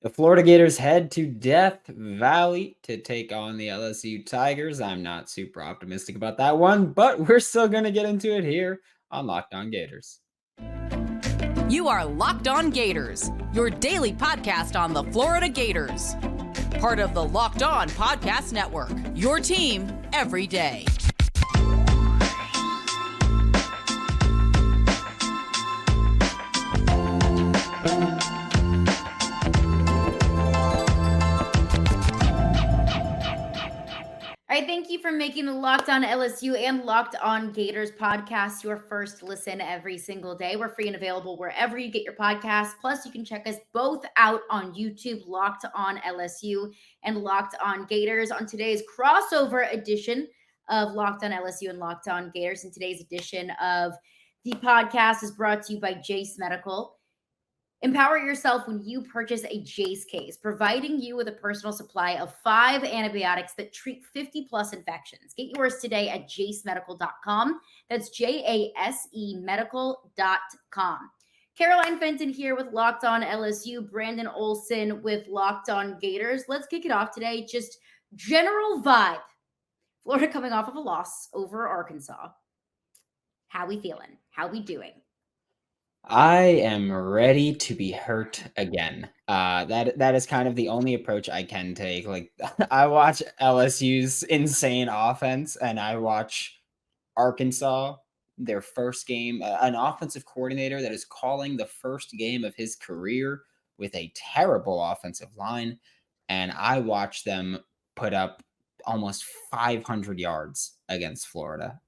The Florida Gators head to Death Valley to take on the LSU Tigers. I'm not super optimistic about that one, but we're still going to get into it here on Locked On Gators. You are Locked On Gators, your daily podcast on the Florida Gators. Part of the Locked On Podcast Network, your team every day. All right, thank you for making the Locked On LSU and Locked On Gators podcast your first listen every single day. We're free and available wherever you get your podcasts. Plus, you can check us both out on YouTube, Locked On LSU and Locked On Gators. On today's crossover edition of Locked On LSU and Locked On Gators, and today's edition of the podcast is brought to you by Jace Medical. Empower yourself when you purchase a Jace case, providing you with a personal supply of 5 antibiotics that treat 50 plus infections. Get yours today at jacemedical.com. That's JASE medical.com. Caroline Fenton here with Locked On LSU, Brandon Olsen with Locked On Gators. Let's kick it off today. Just general vibe. Florida coming off of a loss over Arkansas. How we feeling? How we doing? I am ready to be hurt again. That is kind of the only approach I can take. Like I watch LSU's insane offense, and I watch Arkansas, their first game, an offensive coordinator that is calling the first game of his career with a terrible offensive line, and I watch them put up almost 500 yards against Florida.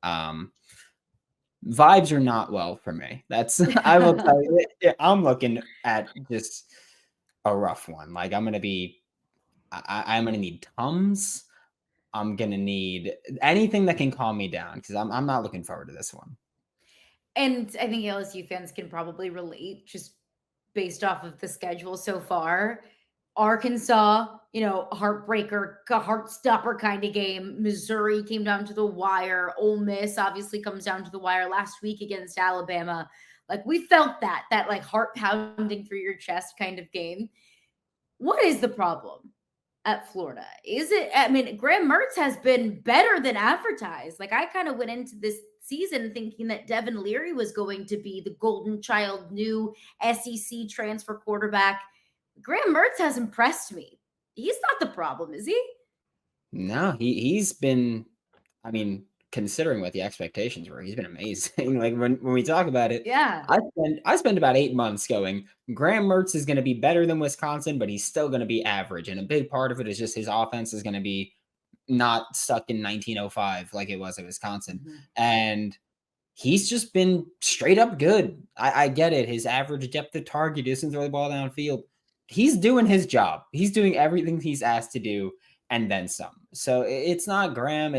Vibes are not well for me. That's I will tell you. I'm looking at just a rough one. Like I'm gonna need Tums. I'm gonna need anything that can calm me down because I'm not looking forward to this one. And I think LSU fans can probably relate just based off of the schedule so far. Arkansas, heartbreaker, heart stopper kind of game. Missouri came down to the wire. Ole Miss obviously comes down to the wire last week against Alabama. Like we felt that like heart pounding through your chest kind of game. What is the problem at Florida? Graham Mertz has been better than advertised. Like I kind of went into this season thinking that Devin Leary was going to be the golden child, new SEC transfer quarterback. Graham Mertz has impressed me. He's not the problem, is he? No, he's been, considering what the expectations were, he's been amazing. Like when we talk about it, Yeah. I spent about 8 months going, Graham Mertz is going to be better than Wisconsin, but he's still going to be average. And a big part of it is just his offense is going to be not stuck in 1905 like it was at Wisconsin. Mm-hmm. And he's just been straight up good. I get it. His average depth of target isn't throw the ball downfield. He's doing his job. He's doing everything he's asked to do and then some. So it's not Graham.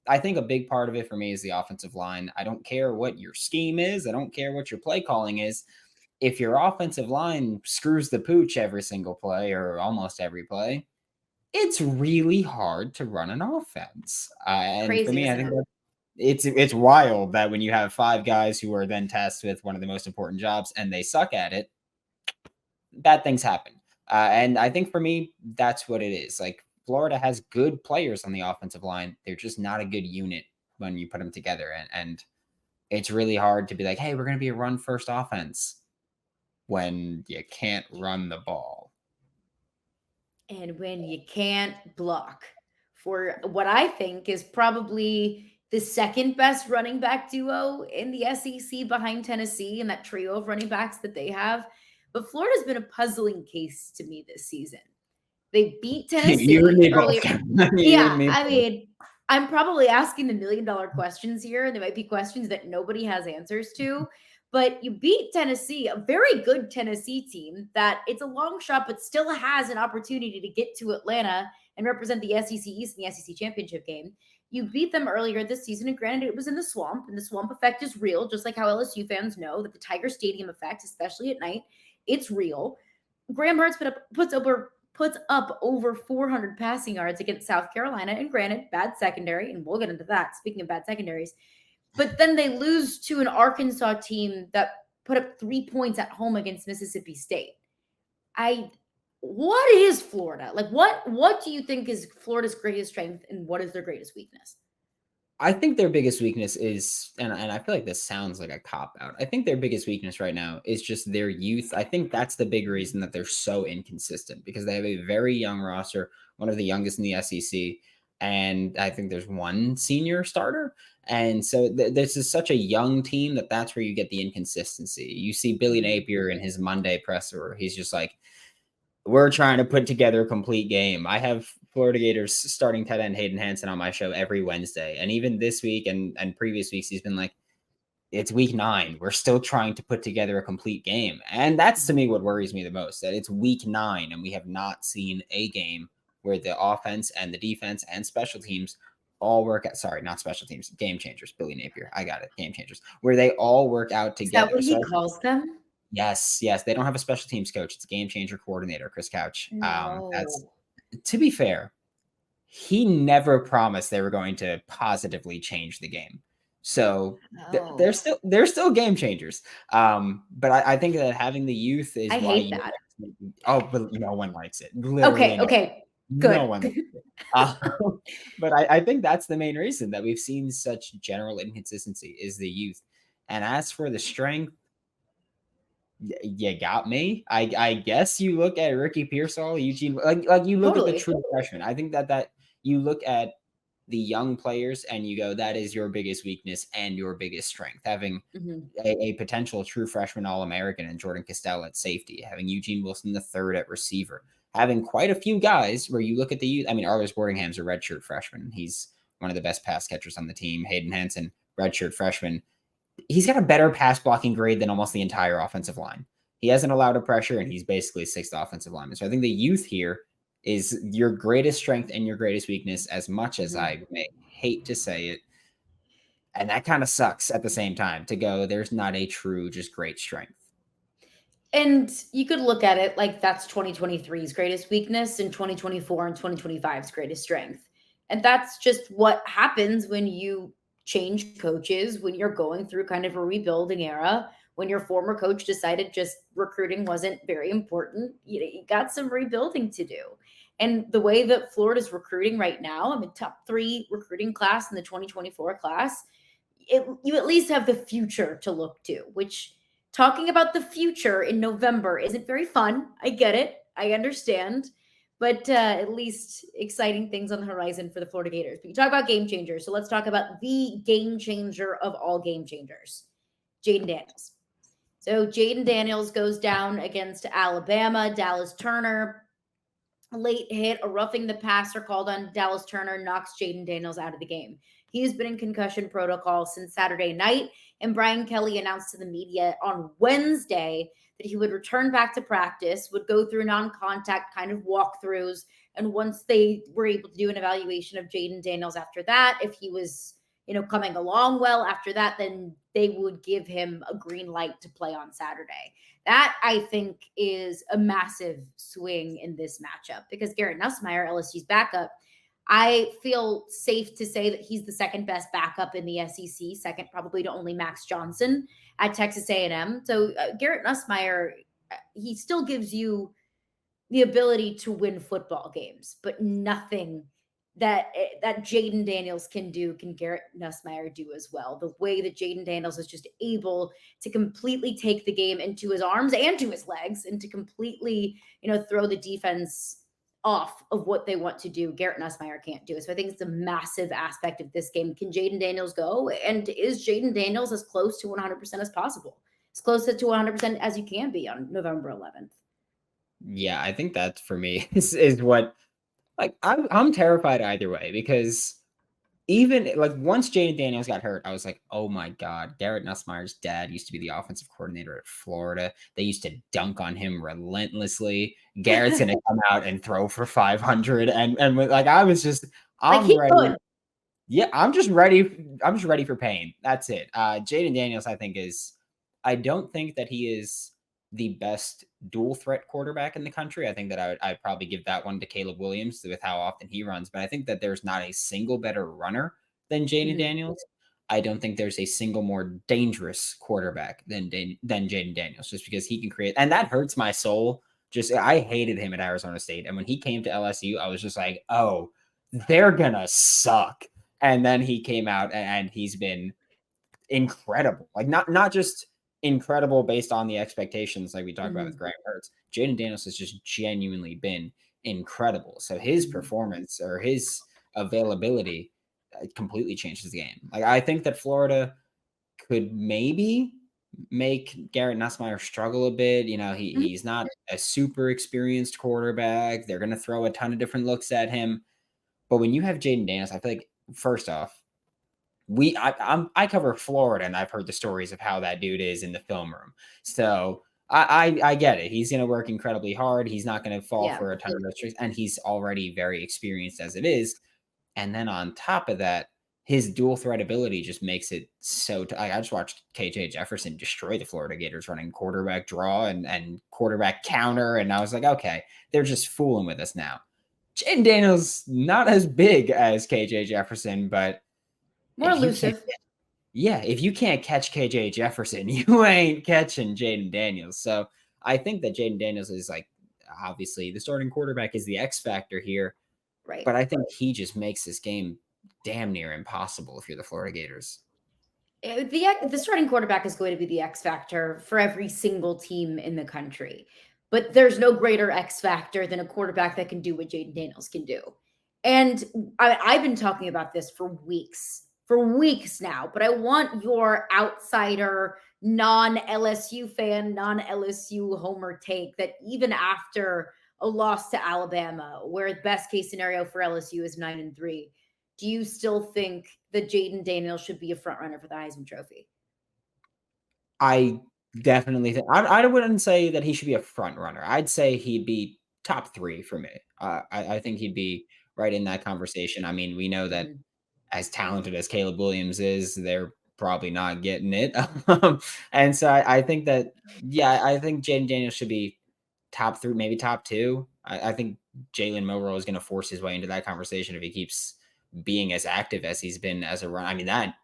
I think a big part of it for me is the offensive line. I don't care what your scheme is. I don't care what your play calling is. If your offensive line screws the pooch every single play or almost every play, it's really hard to run an offense. And Crazy, for me, I think it's wild that when you have 5 guys who are then tasked with one of the most important jobs and they suck at it, bad things happen. And I think for me, that's what it is. Like Florida has good players on the offensive line. They're just not a good unit when you put them together. And it's really hard to be like, hey, we're going to be a run first offense when you can't run the ball. And when you can't block for what I think is probably the second best running back duo in the SEC behind Tennessee and that trio of running backs that they have. But Florida's been a puzzling case to me this season. They beat Tennessee you and me earlier. Both. I'm probably asking the $1 million questions here, and they might be questions that nobody has answers to. But you beat Tennessee, a very good Tennessee team that it's a long shot, but still has an opportunity to get to Atlanta and represent the SEC East in the SEC championship game. You beat them earlier this season, and granted, it was in the swamp, and the swamp effect is real, just like how LSU fans know that the Tiger Stadium effect, especially at night, it's real. Graham Mertz puts up over 400 passing yards against South Carolina, and granted, bad secondary, and we'll get into that, speaking of bad secondaries. But then they lose to an Arkansas team that put up 3 points at home against Mississippi State. I what is Florida? Like, what do you think is Florida's greatest strength, and what is their greatest weakness? I think their biggest weakness is, and I feel like this sounds like a cop out. I think their biggest weakness right now is just their youth. I think that's the big reason that they're so inconsistent because they have a very young roster, one of the youngest in the SEC, and I think there's one senior starter. And so this is such a young team that's where you get the inconsistency. You see Billy Napier in his Monday presser, where he's just like, we're trying to put together a complete game. I have Florida Gators starting tight end Hayden Hansen on my show every Wednesday. And even this week and previous weeks, he's been like, it's week 9. We're still trying to put together a complete game. And that's to me what worries me the most, that it's week 9 and we have not seen a game where the offense and the defense and special teams all work out. Sorry, not special teams, game changers. Billy Napier. I got it. Game changers, where they all work out together. Is that what he calls them? Yes. They don't have a special teams coach. It's a game changer coordinator, Chris Couch. No. That's, to be fair, he never promised they were going to positively change the game. So they're still game changers. But I think that having the youth is I why hate that. but no one likes it. Literally Okay. Good. No one likes it. But I think that's the main reason that we've seen such general inconsistency is the youth. And as for the strength, you got me. I guess you look at Ricky Pearsall, Eugene, like you look at the true freshmen. I think that you look at the young players and you go, that is your biggest weakness and your biggest strength. Having a potential true freshman All-American in Jordan Castell at safety, having Eugene Wilson III at receiver, having quite a few guys where you look at the youth. I mean, Arlis Boardingham's a redshirt freshman. He's one of the best pass catchers on the team. Hayden Hansen, redshirt freshman. He's got a better pass blocking grade than almost the entire offensive line. He hasn't allowed a pressure, and he's basically 6th offensive lineman. So I think the youth here is your greatest strength and your greatest weakness, as much as I may hate to say it. And that kind of sucks at the same time to go, there's not a true, just great strength. And you could look at it like that's 2023's greatest weakness and 2024 and 2025's greatest strength. And that's just what happens when you change coaches, when you're going through kind of a rebuilding era, when your former coach decided just recruiting wasn't very important. You got some rebuilding to do. And the way that Florida's recruiting right now, I mean, top 3 recruiting class in the 2024 class, you at least have the future to look to, which talking about the future in November isn't very fun. I get it. I understand. But at least exciting things on the horizon for the Florida Gators. But you talk about game changers. So let's talk about the game changer of all game changers, Jayden Daniels. So Jayden Daniels goes down against Alabama. Dallas Turner, a late hit, a roughing the passer called on Dallas Turner knocks Jayden Daniels out of the game. He has been in concussion protocol since Saturday night, and Brian Kelly announced to the media on Wednesday that he would return back to practice, would go through non-contact kind of walkthroughs, and once they were able to do an evaluation of Jayden Daniels after that, if he was, coming along well after that, then they would give him a green light to play on Saturday. That, I think, is a massive swing in this matchup because Garrett Nussmeier, LSU's backup, I feel safe to say that he's the second best backup in the SEC, second probably to only Max Johnson at Texas A&M. So Garrett Nussmeier, he still gives you the ability to win football games, but nothing that Jayden Daniels can do can Garrett Nussmeier do as well. The way that Jayden Daniels is just able to completely take the game into his arms and to his legs and to completely, throw the defense off of what they want to do, Garrett Nussmeier can't do. So I think it's a massive aspect of this game. Can Jayden Daniels go? And is Jayden Daniels as close to 100% as possible? As close to 100% as you can be on November 11th. Yeah, I think that for me is what, like, I'm terrified either way because even like once Jayden Daniels got hurt, I was like, oh my God, Garrett Nussmeier's dad used to be the offensive coordinator at Florida. They used to dunk on him relentlessly. Garrett's going to come out and throw for 500. And like, I was just, I'm ready. Could. Yeah, I'm just ready. I'm just ready for pain. That's it. Jayden Daniels, I don't think that he is the best dual threat quarterback in the country. I think that I'd probably give that one to Caleb Williams with how often he runs, but I think that there's not a single better runner than Jayden Daniels. I don't think there's a single more dangerous quarterback than Jayden Daniels, just because he can create, and that hurts my soul I hated him at Arizona State. And when he came to LSU, I was just like, oh, they're going to suck. And then he came out and he's been incredible. Like not just incredible based on the expectations like we talked about with Graham Mertz. Jayden Daniels has just genuinely been incredible. So his performance or his availability completely changes the game. Like I think that Florida could maybe make Garrett Nussmeier struggle a bit. You know, he's not a super experienced quarterback. They're going to throw a ton of different looks at him. But when you have Jayden Daniels, I feel like first off, I cover Florida, and I've heard the stories of how that dude is in the film room. So I get it. He's going to work incredibly hard. He's not going to fall for a ton of those tricks, and he's already very experienced as it is. And then on top of that, his dual threat ability just makes it so. I just watched KJ Jefferson destroy the Florida Gators running quarterback draw and quarterback counter, and I was like, okay, they're just fooling with us now. Jayden Daniels not as big as KJ Jefferson, but more elusive. If you can't catch KJ Jefferson, you ain't catching Jayden Daniels. So I think that Jayden Daniels is like obviously the starting quarterback is the X factor here, right? But I think he just makes this game damn near impossible if you're the Florida Gators. The starting quarterback is going to be the X factor for every single team in the country. But there's no greater X factor than a quarterback that can do what Jayden Daniels can do. And I've been talking about this for weeks now, but I want your outsider, non-LSU fan, non-LSU homer take that even after a loss to Alabama, where the best case scenario for LSU is 9-3, do you still think that Jayden Daniels should be a front runner for the Heisman Trophy? I definitely think I wouldn't say that he should be a front runner. I'd say he'd be top 3 for me. I think he'd be right in that conversation. I mean, we know that as talented as Caleb Williams is, they're probably not getting it. And so I think that, I think Jayden Daniels should be top 3, maybe top 2. I think Jalen Milroe is going to force his way into that conversation if he keeps being as active as he's been as a run. I mean,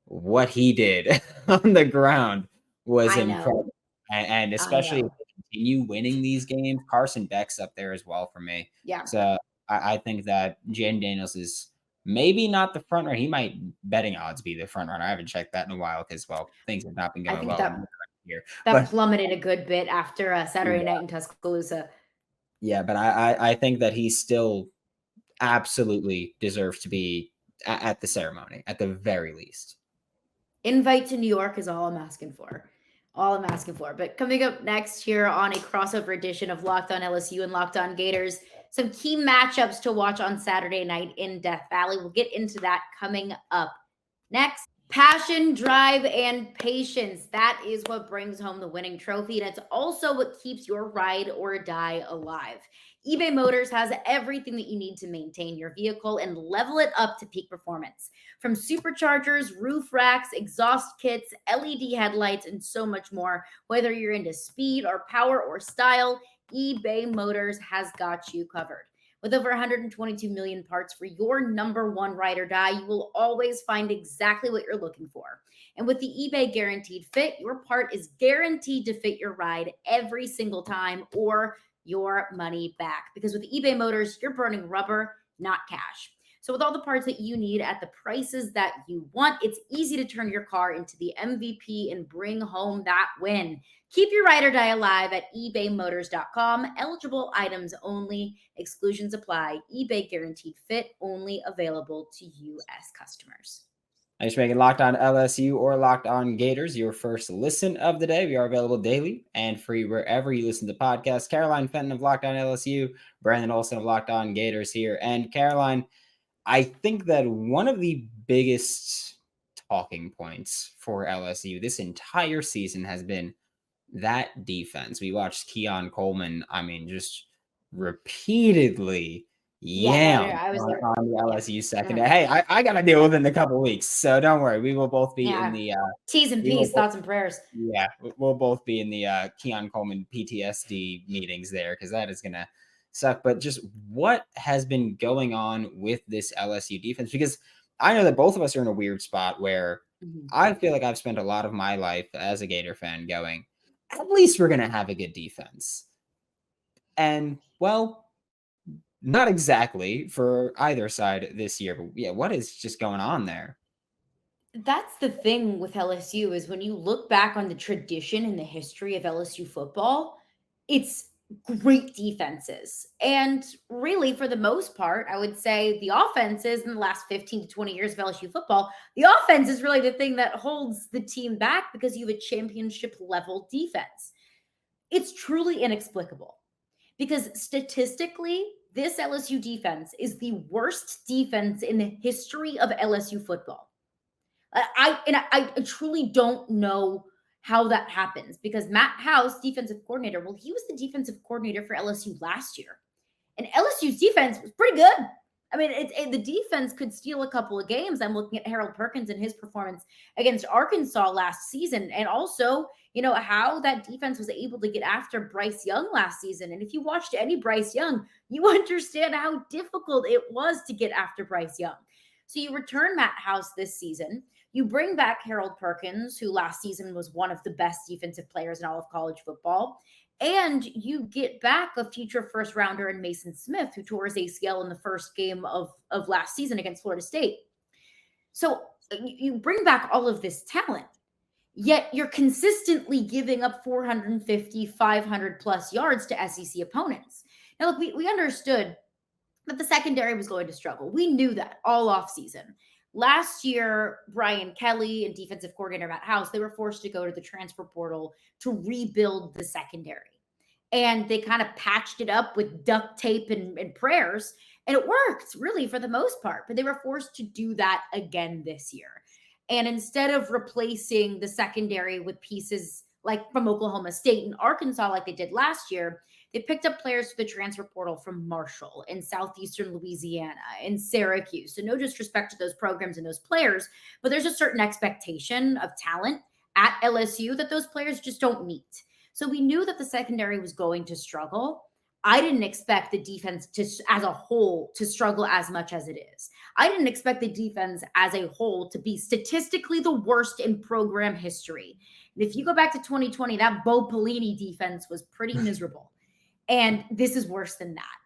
what he did on the ground was incredible. And especially if they continue winning these games, Carson Beck's up there as well for me. Yeah. So I think that Jayden Daniels is maybe not the front runner. He might betting odds be the front runner. I haven't checked that in a while because, things have not been going well here. That plummeted a good bit after Saturday night in Tuscaloosa. Yeah, but I think that he still absolutely deserves to be at the ceremony, at the very least. Invite to New York is all I'm asking for. But coming up next here on a crossover edition of Locked On LSU and Locked On Gators, some key matchups to watch on Saturday night in Death Valley. We'll get into that coming up next. Passion, drive, and patience. That is what brings home the winning trophy, and it's also what keeps your ride or die alive. eBay Motors has everything that you need to maintain your vehicle and level it up to peak performance. From superchargers, roof racks, exhaust kits, LED headlights, and so much more. Whether you're into speed or power or style, eBay Motors has got you covered. With over 122 million parts for your number one ride or die, you will always find exactly what you're looking for. And with the eBay Guaranteed Fit, your part is guaranteed to fit your ride every single time or your money back. Because with eBay Motors, you're burning rubber, not cash. So with all the parts that you need at the prices that you want, it's easy to turn your car into the MVP and bring home that win. Keep your ride or die alive at ebaymotors.com. Eligible items only. Exclusions apply. eBay Guaranteed Fit only available to U.S. customers. Thanks for making Locked On LSU or Locked On Gators your first listen of the day. We are available daily and free wherever you listen to podcasts. Caroline Fenton of Locked On LSU, Brandon Olsen of Locked On Gators here. And Caroline, I think that one of the biggest talking points for LSU this entire season has been that defense. We watched Keon Coleman, just repeatedly on the LSU secondary. Hey, I got to deal with it in a couple of weeks, so don't worry. We will both be in the T's and P's, thoughts and prayers. Yeah, we'll both be in the Keon Coleman PTSD meetings there because that is going to suck. But just what has been going on with this LSU defense? Because I know that both of us are in a weird spot where I feel like I've spent a lot of my life as a Gator fan going, at least we're going to have a good defense. And, well, not exactly for either side this year. But yeah, what is just going on there? That's the thing with LSU is when you look back on the tradition and the history of LSU football, it's great defenses. And really, for the most part, I would say the offenses in the last 15 to 20 years of LSU football, the offense is really the thing that holds the team back because you have a championship level defense. It's truly inexplicable because statistically, this LSU defense is the worst defense in the history of LSU football. I truly don't know how that happens because Matt House, defensive coordinator, well, he was the defensive coordinator for LSU last year, and LSU's defense was pretty good. I mean, the defense could steal a couple of games. I'm looking at Harold Perkins and his performance against Arkansas last season, and also, how that defense was able to get after Bryce Young last season. And if you watched any Bryce Young, you understand how difficult it was to get after Bryce Young. So you return Matt House this season. You bring back Harold Perkins, who last season was one of the best defensive players in all of college football. And you get back a future first rounder in Mason Smith, who tore his ACL in the first game of last season against Florida State. So you bring back all of this talent, yet you're consistently giving up 450, 500 plus yards to SEC opponents. Now, look, we understood that the secondary was going to struggle. We knew that all offseason. Last year, Brian Kelly and defensive coordinator Matt House, they were forced to go to the transfer portal to rebuild the secondary. And they kind of patched it up with duct tape and prayers. And it worked, really, for the most part. But they were forced to do that again this year. And instead of replacing the secondary with pieces like from Oklahoma State and Arkansas like they did last year, they picked up players for the transfer portal from Marshall and Southeastern Louisiana and Syracuse. So no disrespect to those programs and those players, but there's a certain expectation of talent at LSU that those players just don't meet. So we knew that the secondary was going to struggle. I didn't expect the defense as a whole to struggle as much as it is. I didn't expect the defense as a whole to be statistically the worst in program history. And if you go back to 2020, that Bo Pelini defense was pretty miserable. And this is worse than that.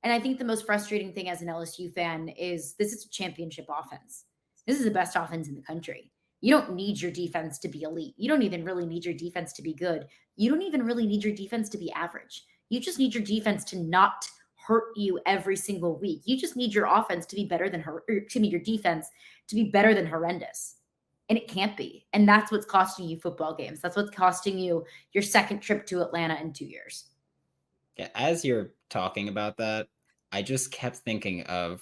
And I think the most frustrating thing as an LSU fan is this is a championship offense. This is the best offense in the country. You don't need your defense to be elite. You don't even really need your defense to be good. You don't even really need your defense to be average. You just need your defense to not hurt you every single week. You just need your offense to be better than your defense to be better than horrendous. And it can't be. And that's what's costing you football games. That's what's costing you your second trip to Atlanta in 2 years. Yeah, as you're talking about that, I just kept thinking of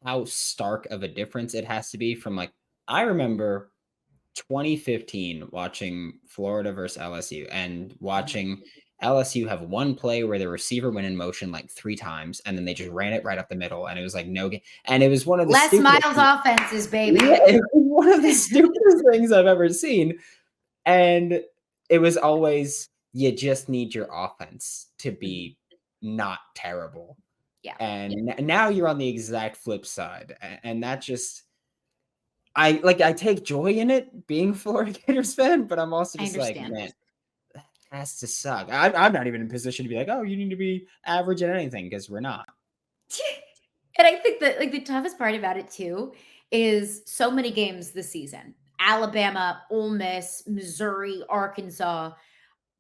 how stark of a difference it has to be from I remember 2015 watching Florida versus LSU and watching LSU have one play where the receiver went in motion 3 times and then they just ran it right up the middle and it was no game. And it was one of the Les Miles offenses, baby. Yeah, it was one of the stupidest things I've ever seen. And it was always, you just need your offense to be not terrible. Yeah. And now you're on the exact flip side. And that just, I take joy in it being a Florida Gators fan, but I'm also just man, that has to suck. I'm not even in a position to be oh, you need to be average at anything because we're not. And I think that the toughest part about it too is so many games this season. Alabama, Ole Miss, Missouri, Arkansas.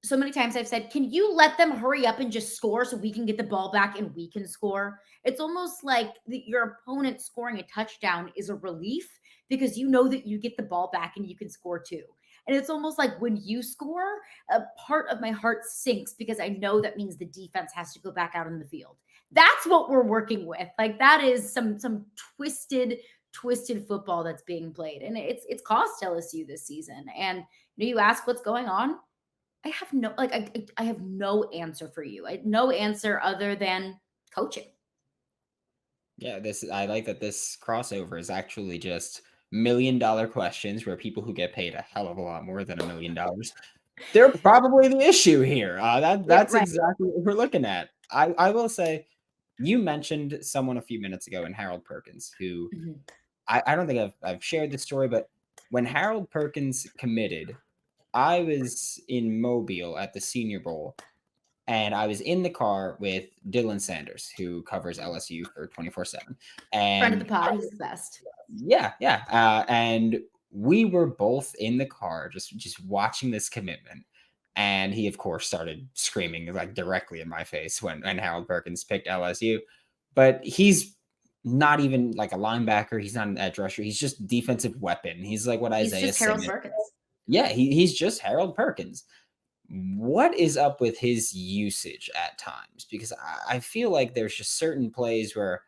So many times I've said, can you let them hurry up and just score so we can get the ball back and we can score? It's almost like your opponent scoring a touchdown is a relief because you know that you get the ball back and you can score too. And it's almost like when you score, a part of my heart sinks because I know that means the defense has to go back out on the field. That's what we're working with. That is some twisted football that's being played. And it's cost LSU this season. And you ask what's going on. I have no I have no answer for you. I have no answer other than coaching. Yeah, I like that this crossover is actually just $1 million questions where people who get paid a hell of a lot more than $1 million. They're probably the issue here. That's right. Exactly what we're looking at. I will say, you mentioned someone a few minutes ago in Harold Perkins, who I don't think I've shared this story, but when Harold Perkins committed, I was in Mobile at the Senior Bowl, and I was in the car with Dylan Sanders, who covers LSU for 24/7. Friend of the And pod, he's the best. yeah. And we were both in the car just watching this commitment. And he, of course, started screaming like directly in my face when Harold Perkins picked LSU. But he's not even like a linebacker. He's not an edge rusher. He's just defensive weapon. He's like what He's Isaiah just Harold Simmons. Perkins. Yeah, he's just Harold Perkins. What is up with his usage at times? Because I feel like there's just certain plays where,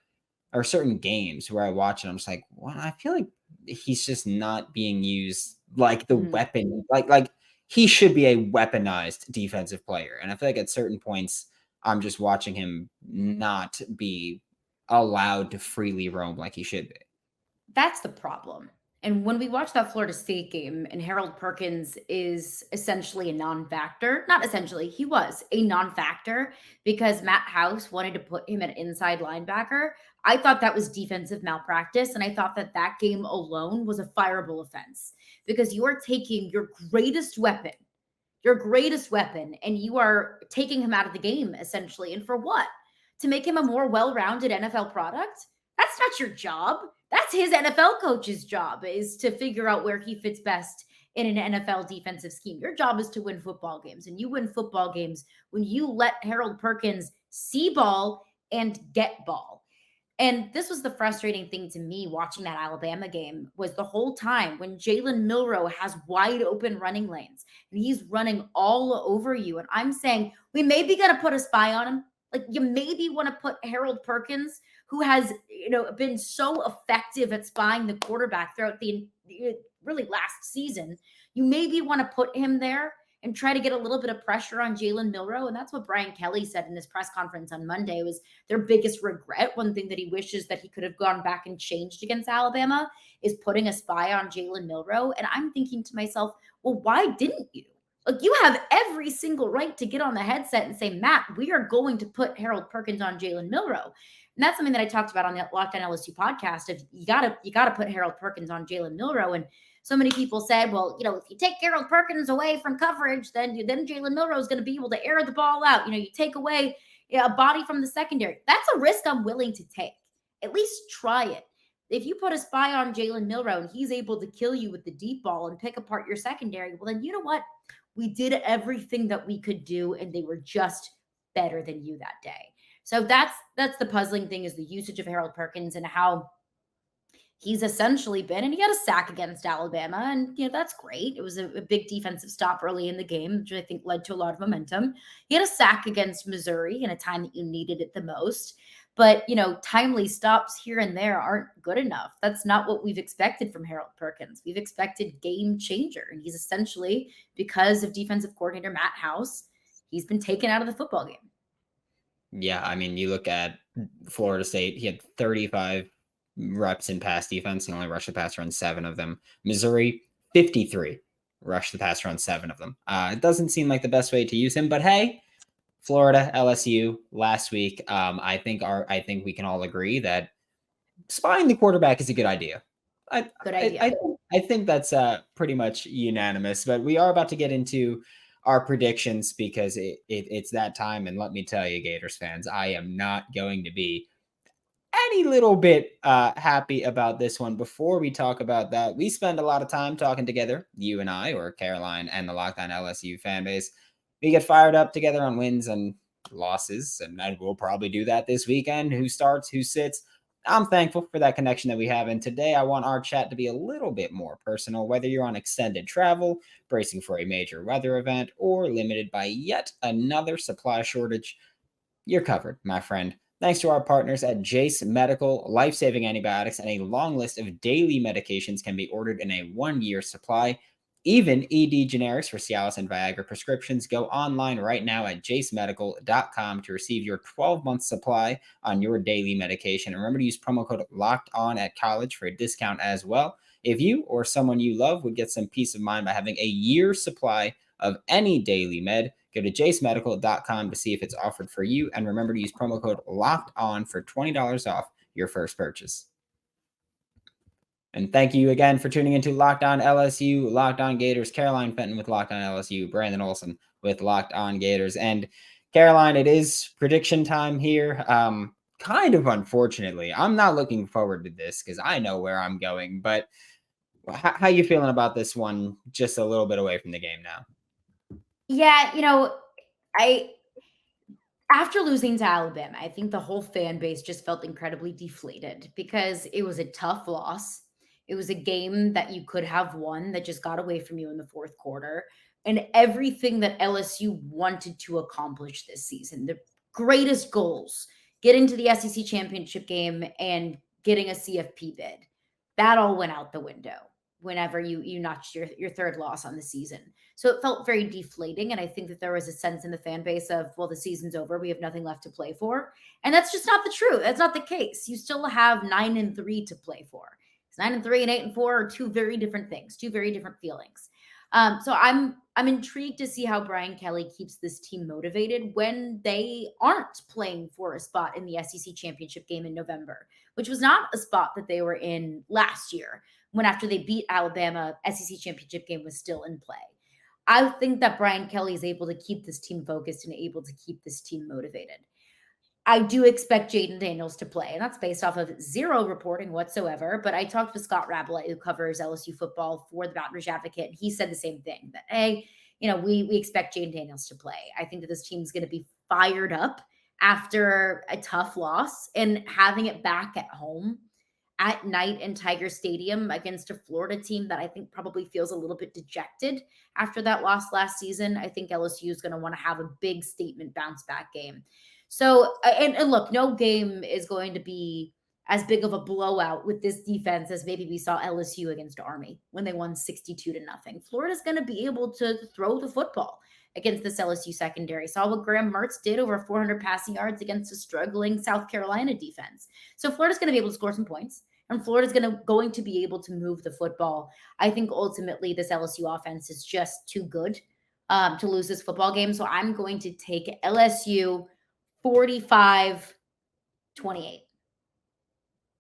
or certain games where I watch and I'm just like, well, I feel like he's just not being used like the weapon, like he should be a weaponized defensive player. And I feel like at certain points, I'm just watching him not be allowed to freely roam like he should be. That's the problem. And when we watch that Florida State game and Harold Perkins is essentially a non-factor, not essentially, he was a non-factor because Matt House wanted to put him at inside linebacker. I thought that was defensive malpractice. And I thought that that game alone was a fireable offense because you are taking your greatest weapon, and you are taking him out of the game essentially. And for what? To make him a more well-rounded NFL product? That's not your job. That's his NFL coach's job, is to figure out where he fits best in an NFL defensive scheme. Your job is to win football games, and you win football games when you let Harold Perkins see ball and get ball. And this was the frustrating thing to me watching that Alabama game, was the whole time when Jalen Milroe has wide open running lanes and he's running all over you. And I'm saying, we maybe got to put a spy on him. Like, you maybe want to put Harold Perkins, who has, been so effective at spying the quarterback throughout the really last season. You maybe want to put him there and try to get a little bit of pressure on Jalen Milroe. And that's what Brian Kelly said in his press conference on Monday was their biggest regret. One thing that he wishes that he could have gone back and changed against Alabama is putting a spy on Jalen Milroe. And I'm thinking to myself, well, why didn't you? Like, you have every single right to get on the headset and say, Matt, we are going to put Harold Perkins on Jalen Milroe. And that's something that I talked about on the Locked On LSU podcast. If you gotta put Harold Perkins on Jalen Milroe. And so many people said, well, if you take Harold Perkins away from coverage, then Jalen Milroe is going to be able to air the ball out. You take away a body from the secondary. That's a risk I'm willing to take. At least try it. If you put a spy on Jalen Milroe and he's able to kill you with the deep ball and pick apart your secondary, well, then you know what? We did everything that we could do, and they were just better than you that day. So that's the puzzling thing, is the usage of Harold Perkins and how he's essentially been, and he had a sack against Alabama, and that's great. It was a big defensive stop early in the game, which I think led to a lot of momentum. He had a sack against Missouri in a time that you needed it the most. But, timely stops here and there aren't good enough. That's not what we've expected from Harold Perkins. We've expected game changer. And he's essentially, because of defensive coordinator Matt House, he's been taken out of the football game. Yeah, I mean, you look at Florida State, he had 35 reps in pass defense. He only rushed the passer on 7 of them. Missouri, 53 rushed the passer on 7 of them. It doesn't seem like the best way to use him, but hey, Florida, LSU last week. I think we can all agree that spying the quarterback is a good idea. Good idea. I think that's pretty much unanimous. But we are about to get into our predictions because it's that time. And let me tell you, Gators fans, I am not going to be any little bit happy about this one. Before we talk about that, we spend a lot of time talking together, you and I, or Caroline and the Locked On LSU fan base. We get fired up together on wins and losses, and we'll probably do that this weekend. Who starts, who sits. I'm thankful for that connection that we have. And today I want our chat to be a little bit more personal, whether you're on extended travel, bracing for a major weather event, or limited by yet another supply shortage. You're covered, my friend. Thanks to our partners at Jace Medical, life-saving antibiotics and a long list of daily medications can be ordered in a 1-year supply. Even ED generics for Cialis and Viagra prescriptions. Go online right now at jacemedical.com to receive your 12-month supply on your daily medication. And remember to use promo code LOCKEDON at college for a discount as well. If you or someone you love would get some peace of mind by having a year's supply of any daily med, go to jacemedical.com to see if it's offered for you. And remember to use promo code LOCKEDON for $20 off your first purchase. And thank you again for tuning into Locked On LSU, Locked On Gators, Caroline Fenton with Locked On LSU, Brandon Olsen with Locked On Gators. And Caroline, it is prediction time here. Kind of unfortunately, I'm not looking forward to this because I know where I'm going. But how you feeling about this one? Just a little bit away from the game now. Yeah, I after losing to Alabama, I think the whole fan base just felt incredibly deflated because it was a tough loss. It was a game that you could have won that just got away from you in the fourth quarter. And everything that LSU wanted to accomplish this season, the greatest goals, getting to the SEC championship game and getting a CFP bid, that all went out the window whenever you notched your third loss on the season. So it felt very deflating. And I think that there was a sense in the fan base of, well, the season's over. We have nothing left to play for. And that's just not the truth. That's not the case. You still have 9-3 to play for. It's 9-3 and 8-4 are two very different things, two very different feelings. So I'm intrigued to see how Brian Kelly keeps this team motivated when they aren't playing for a spot in the SEC championship game in November, which was not a spot that they were in last year when after they beat Alabama, SEC championship game was still in play. I think that Brian Kelly is able to keep this team focused and able to keep this team motivated. I do expect Jayden Daniels to play, and that's based off of zero reporting whatsoever. But I talked with Scott Rabalette, who covers LSU football for the Baton Rouge Advocate, and he said the same thing, that, hey, we expect Jayden Daniels to play. I think that this team is going to be fired up after a tough loss and having it back at home at night in Tiger Stadium against a Florida team that I think probably feels a little bit dejected after that loss last season. I think LSU is going to want to have a big statement bounce back game. So, and look, no game is going to be as big of a blowout with this defense as maybe we saw LSU against Army when they won 62-0. Florida's going to be able to throw the football against this LSU secondary. Saw what Graham Mertz did, over 400 passing yards against a struggling South Carolina defense. So Florida's going to be able to score some points, and Florida's going to be able to move the football. I think ultimately this LSU offense is just too good to lose this football game. So I'm going to take LSU 45-28.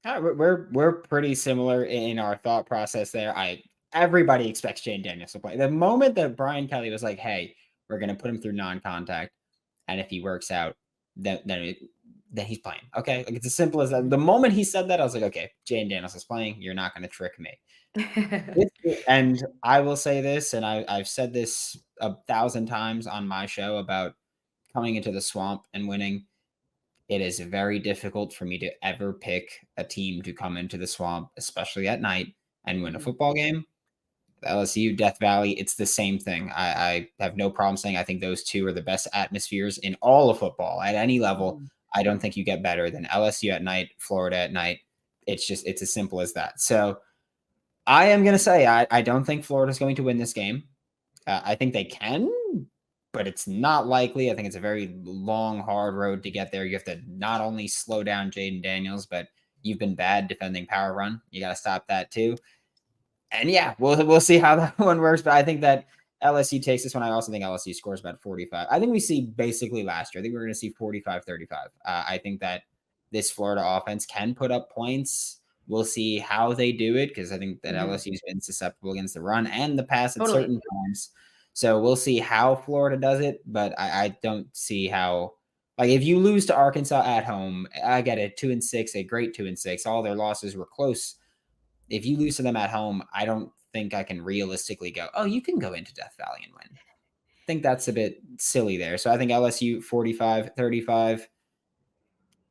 We're pretty similar in our thought process there. Everybody expects Jayden Daniels to play. The moment that Brian Kelly was like, "Hey, we're going to put him through non-contact, and if he works out, then he's playing." Okay, like it's as simple as that. The moment he said that, I was like, "Okay, Jayden Daniels is playing. You're not going to trick me." And I will say this, and I've said this 1,000 times on my show about coming into the swamp and winning. It is very difficult for me to ever pick a team to come into the swamp, especially at night, and win a football game. The LSU, Death Valley, it's the same thing. I have no problem saying I think those two are the best atmospheres in all of football at any level. I don't think you get better than LSU at night, Florida at night. It's as simple as that. So I am going to say I don't think Florida's going to win this game. I think they can, but it's not likely. I think it's a very long, hard road to get there. You have to not only slow down Jayden Daniels, but you've been bad defending power run. You got to stop that too. And yeah, we'll see how that one works. But I think that LSU takes this one. I also think LSU scores about 45. I think we see basically last year. I think we're going to see 45-35. I think that this Florida offense can put up points. We'll see how they do it because I think that LSU's been susceptible against the run and the pass at certain times. So we'll see how Florida does it, but I don't see how. Like if you lose to Arkansas at home, I get it, 2-6, a great 2-6. All their losses were close. If you lose to them at home, I don't think I can realistically go, oh, you can go into Death Valley and win. I think that's a bit silly there. So I think LSU 45-35,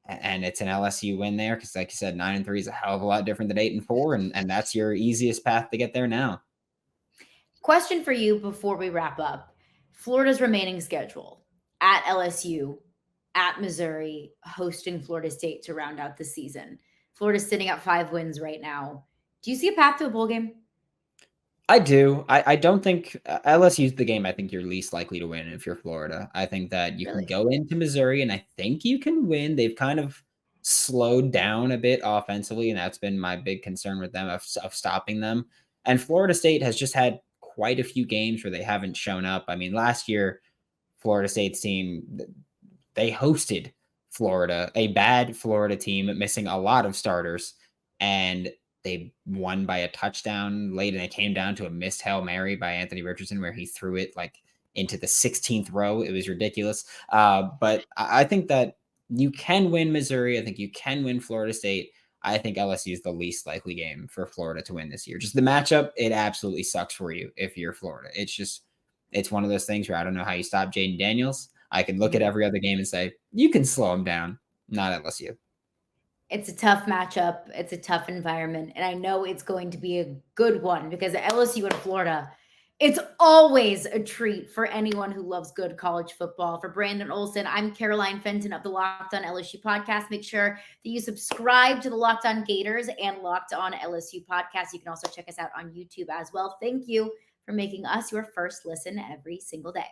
and it's an LSU win there because, like you said, 9-3 is a hell of a lot different than 8-4, and that's your easiest path to get there now. Question for you before we wrap up. Florida's remaining schedule: at LSU, at Missouri, hosting Florida State to round out the season. Florida's sitting at 5 wins right now. Do you see a path to a bowl game? I do. I don't think LSU's the game I think you're least likely to win if you're Florida. I think that you can go into Missouri, and I think you can win. They've kind of slowed down a bit offensively, and that's been my big concern with them of stopping them. And Florida State has just had quite a few games where they haven't shown up. I mean, last year, Florida State's team, they hosted Florida, a bad Florida team missing a lot of starters, and they won by a touchdown late, and it came down to a missed Hail Mary by Anthony Richardson where he threw it like into the 16th row. It was ridiculous. But I think that you can win Missouri. I think you can win Florida State. I think LSU is the least likely game for Florida to win this year. Just the matchup, it absolutely sucks for you if you're Florida. It's one of those things where I don't know how you stop Jayden Daniels. I can look at every other game and say, you can slow him down. Not LSU. It's a tough matchup. It's a tough environment. And I know it's going to be a good one because LSU and Florida, it's always a treat for anyone who loves good college football. For Brandon Olsen, I'm Caroline Fenton of the Locked On LSU podcast. Make sure that you subscribe to the Locked On Gators and Locked On LSU podcast. You can also check us out on YouTube as well. Thank you for making us your first listen every single day.